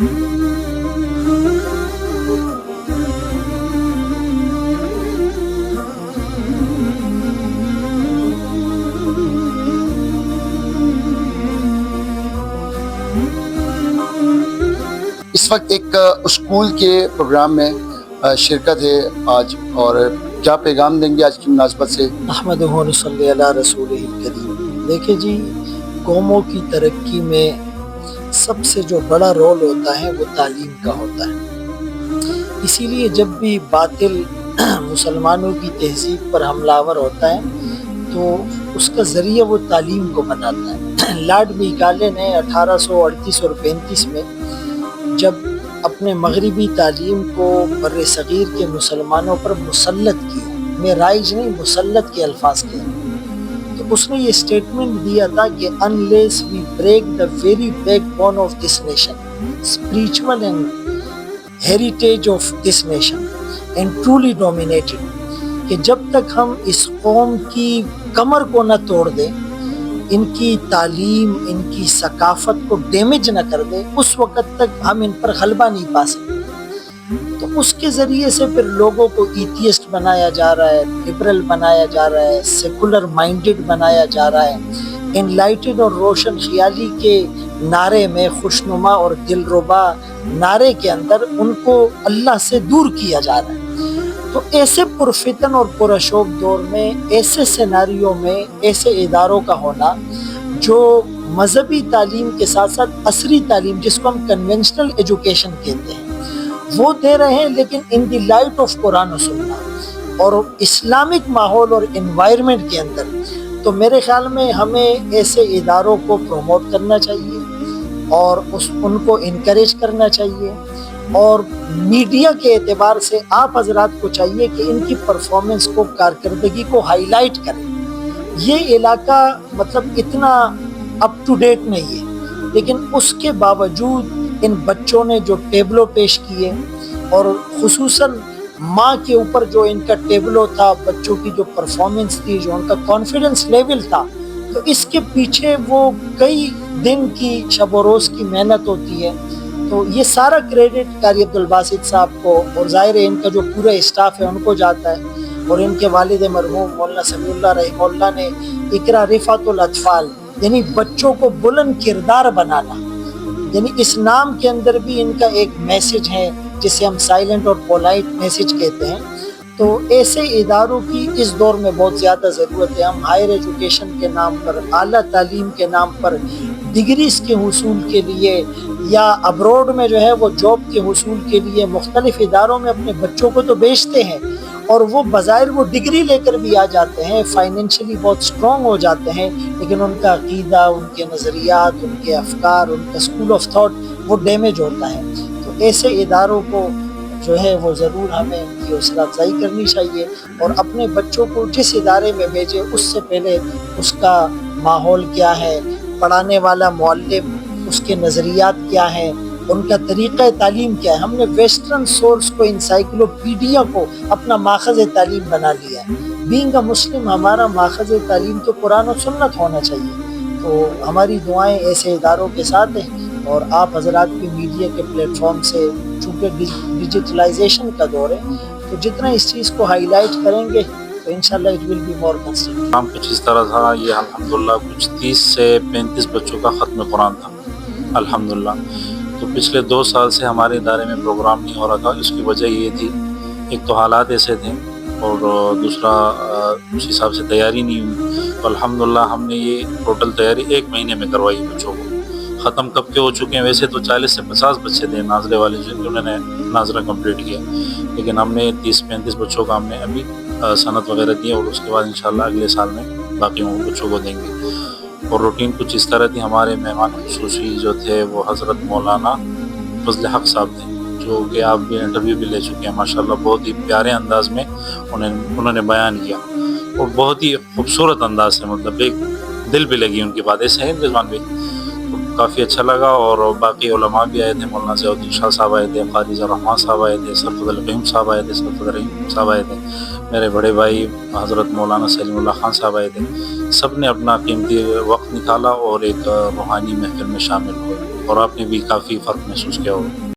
اس وقت ایک اسکول کے پروگرام میں شرکت ہے آج، اور کیا پیغام دیں گے آج کی مناسبت سے؟ احمد صلی علی رسول کریم۔ دیکھیں جی، قوموں کی ترقی میں سب سے جو بڑا رول ہوتا ہے وہ تعلیم کا ہوتا ہے۔ اسی لیے جب بھی باطل مسلمانوں کی تہذیب پر حملہ آور ہوتا ہے تو اس کا ذریعہ وہ تعلیم کو بناتا ہے۔ لارڈ میکالے نے 1838 اور 35 میں جب اپنے مغربی تعلیم کو بر صغیر کے مسلمانوں پر مسلط کیا، میں رائج نہیں مسلط کے الفاظ کیا، تو اس نے یہ سٹیٹمنٹ دیا تھا کہ unless we break the very backbone of this nation, spiritual and heritage of this nation and truly dominated، کہ جب تک ہم اس قوم کی کمر کو نہ توڑ دیں، ان کی تعلیم، ان کی ثقافت کو ڈیمیج نہ کر دے، اس وقت تک ہم ان پر غلبہ نہیں پا سکتے۔ تو اس کے ذریعے سے پھر لوگوں کو ایتھیسٹ بنایا جا رہا ہے، لبرل بنایا جا رہا ہے، سیکولر مائنڈڈ بنایا جا رہا ہے، انلائٹڈ اور روشن خیالی کے نعرے میں، خوشنما اور دلربا نعرے کے اندر ان کو اللہ سے دور کیا جا رہا ہے۔ تو ایسے پرفتن اور پرشوب دور میں، ایسے سیناریوں میں، ایسے اداروں کا ہونا جو مذہبی تعلیم کے ساتھ ساتھ عصری تعلیم، جس کو ہم کنونشنل ایجوکیشن کہتے ہیں، وہ دے رہے ہیں، لیکن ان دی لائٹ آف قرآن و سنت اور اسلامک ماحول اور انوائرمنٹ کے اندر، تو میرے خیال میں ہمیں ایسے اداروں کو پروموٹ کرنا چاہیے اور ان کو انکریج کرنا چاہیے، اور میڈیا کے اعتبار سے آپ حضرات کو چاہیے کہ ان کی پرفارمنس کو، کارکردگی کو ہائی لائٹ کریں۔ یہ علاقہ مطلب اتنا اپ ٹو ڈیٹ نہیں ہے، لیکن اس کے باوجود ان بچوں نے جو ٹیبلو پیش کیے، اور خصوصاً ماں کے اوپر جو ان کا ٹیبلو تھا، بچوں کی جو پرفارمنس تھی، جو ان کا کانفیڈنس لیول تھا، تو اس کے پیچھے وہ کئی دن کی شب و روز کی محنت ہوتی ہے۔ تو یہ سارا کریڈٹ قاری عبدالباسط صاحب کو، اور ظاہر ہے ان کا جو پورا اسٹاف ہے ان کو جاتا ہے، اور ان کے والد مرحوم مولانا سمیع اللہ رحمہ اللہ نے اقرا رفعت الاطفال، یعنی بچوں کو بلند کردار بنانا، یعنی اس نام کے اندر بھی ان کا ایک میسج ہے جسے ہم سائلنٹ اور پولائٹ میسج کہتے ہیں۔ تو ایسے اداروں کی اس دور میں بہت زیادہ ضرورت ہے۔ ہم ہائر ایجوکیشن کے نام پر، اعلیٰ تعلیم کے نام پر، ڈگریز کے حصول کے لیے، یا ابروڈ میں جو ہے وہ جاب کے حصول کے لیے مختلف اداروں میں اپنے بچوں کو تو بیچتے ہیں، اور وہ بظاہر وہ ڈگری لے کر بھی آ جاتے ہیں، فائنینشلی بہت سٹرونگ ہو جاتے ہیں، لیکن ان کا عقیدہ، ان کے نظریات، ان کے افکار، ان کا اسکول آف تھاٹ وہ ڈیمیج ہوتا ہے۔ تو ایسے اداروں کو جو ہے وہ ضرور ہمیں ان کی حوصلہ افزائی کرنی چاہیے، اور اپنے بچوں کو جس ادارے میں بھیجیں اس سے پہلے اس کا ماحول کیا ہے، پڑھانے والا معلم، اس کے نظریات کیا ہیں، ان کا طریقہ تعلیم کیا ہے۔ ہم نے ویسٹرن سورس کو، انسائکلوپیڈیا کو اپنا ماخذ تعلیم بنا لیا ہے۔ بینگ اے مسلم ہمارا ماخذ تعلیم تو قرآن و سنت ہونا چاہیے۔ تو ہماری دعائیں ایسے اداروں کے ساتھ ہیں، اور آپ حضرات بھی میڈیا کے پلیٹ فارم سے، چونکہ ڈیجیٹلائزیشن کا دور ہے، تو جتنا اس چیز کو ہائی لائٹ کریں گے تو انشاءاللہ it will be more constant. کام کچھ اس طرح تھا، یہ الحمدللہ کچھ 30 سے 35 بچوں کا ختم قرآن تھا الحمدللہ۔ تو پچھلے 2 سال سے ہمارے ادارے میں پروگرام نہیں ہو رہا تھا۔ اس کی وجہ یہ تھی، ایک تو حالات ایسے تھے، اور دوسرا اس حساب سے تیاری نہیں ہوئی۔ تو الحمدللہ ہم نے یہ ٹوٹل تیاری 1 مہینے میں کروائی بچوں کو۔ ختم کب کے ہو چکے ہیں، ویسے تو 40 سے 50 بچے تھے ناظرے والے جنہوں نے ناظرہ کمپلیٹ کیا، لیکن ہم نے 30-35 بچوں کا ہم نے ابھی سند وغیرہ دی، اور اس کے بعد انشاءاللہ اگلے سال میں باقی بچوں کو دیں گے۔ اور روٹین کچھ اس طرح تھی۔ ہمارے مہمان خصوصی جو تھے وہ حضرت مولانا فضل حق صاحب تھے، جو کہ آپ بھی انٹرویو بھی لے چکے ہیں ماشاءاللہ۔ بہت ہی پیارے انداز میں انہوں نے بیان کیا، اور بہت ہی خوبصورت انداز سے، مطلب ایک دل بھی لگی ان کی بات، ایسے ہیں رضوان بھائی، تو کافی اچھا لگا۔ اور باقی علماء بھی آئے تھے، مولانا ضیاء الدین شاہ صاحب آئے تھے، قاری ضیاء الرحمن صاحب آئے تھے، سرفراز القیوم صاحب آئے تھے، سرفراز الرحیم صاحب آئے تھے، میرے بڑے بھائی حضرت مولانا سلیم اللہ خان صاحب آئے تھے۔ سب نے اپنا قیمتی وقت نکالا اور ایک روحانی محفل میں شامل ہوئے۔ اور آپ نے بھی کافی فرق محسوس کیا ہوگا.